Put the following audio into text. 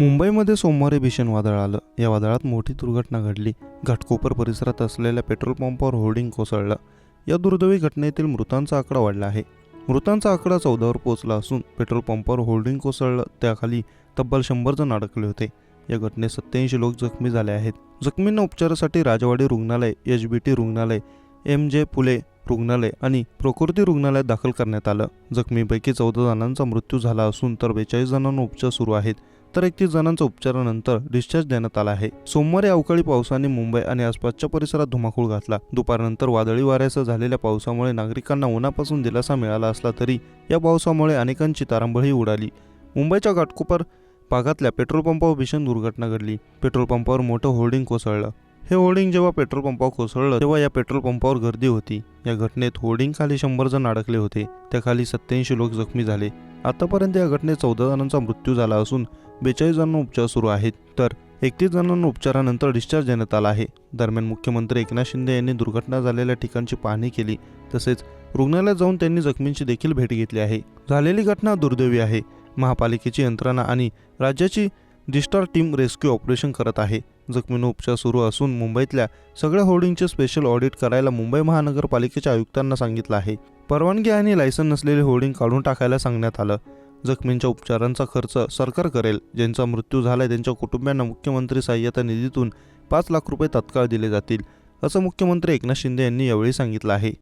मुंबईमध्ये सोमवारी भीषण वादळ आलं. या वादळात मोठी दुर्घटना घडली. घाटकोपर परिसरात असलेल्या पेट्रोल पंपावर होर्डिंग कोसळलं. या दुर्दैवी घटनेतील मृतांचा आकडा वाढला आहे. मृतांचा आकडा 14वर पोहोचला असून पेट्रोल पंपावर होर्डिंग कोसळलं त्याखाली तब्बल 100 जण अडकले होते. या घटनेत 87 लोक जखमी झाले आहेत. जखमींना उपचारासाठी राजवाडी रुग्णालय, HBT रुग्णालय, MJ पुले रुग्णालय आणि प्रकृती रुग्णालयात दाखल करण्यात आलं. जखमींपैकी 14 जणांचा मृत्यू झाला असून तर 42 जणांना उपचार सुरू आहेत. तर 31 जणांचा उपचारानंतर डिस्चार्ज देण्यात आला आहे. सोमवारी अवकाळी पावसाने मुंबई आणि आसपासच्या परिसरात धुमाकूळ घातला. दुपारनंतर वादळी वाऱ्यासह झालेल्या पावसामुळे नागरिकांना उन्हापासून दिलासा मिळाला असला तरी या पावसामुळे अनेकांची तारांबळही उडाली. मुंबईच्या घाटकोपर भागातल्या पेट्रोल पंपावर भीषण दुर्घटना घडली. पेट्रोल पंपावर मोठं होर्डिंग कोसळलं. हे होर्डिंग जेव्हा पेट्रोल पंपावर कोसळलं तेव्हा या पेट्रोल पंपावर गर्दी होती. या घटनेत होर्डिंग खाली 100 जण अडकले होते. त्याखाली 87 लोक जखमी झाले. आतापर्यंत या घटनेत 14 जणांचा मृत्यू झाला असून 42 जणांना उपचार सुरू आहेत. तर 31 जणांना उपचारानंतर डिस्चार्ज देण्यात आला आहे. दरम्यान मुख्यमंत्री एकनाथ शिंदे यांनी दुर्घटना झालेल्या ठिकाणची पाहणी केली. तसेच रुग्णालयात जाऊन त्यांनी जखमींची देखील भेट घेतली आहे. झालेली घटना दुर्दैवी आहे. महापालिकेची यंत्रणा आणि राज्याची डिस्टार टीम रेस्क्यू ऑपरेशन करत आहे. जखमींना उपचार सुरू असून मुंबईतल्या सगळ्या होर्डिंगचे स्पेशल ऑडिट करायला मुंबई महानगरपालिकेच्या आयुक्तांना सांगितलं आहे. परवानगी आणि लायसन नसलेले होर्डिंग काढून टाकायला सांगण्यात आलं. जखमींच्या उपचारांचा खर्च सरकार करेल. ज्यांचा मृत्यू झालाय त्यांच्या कुटुंबियांना मुख्यमंत्री सहाय्यता निधीतून 5 लाख रुपये तत्काळ दिले जातील, असं मुख्यमंत्री एकनाथ शिंदे यांनी यावेळी सांगितलं आहे.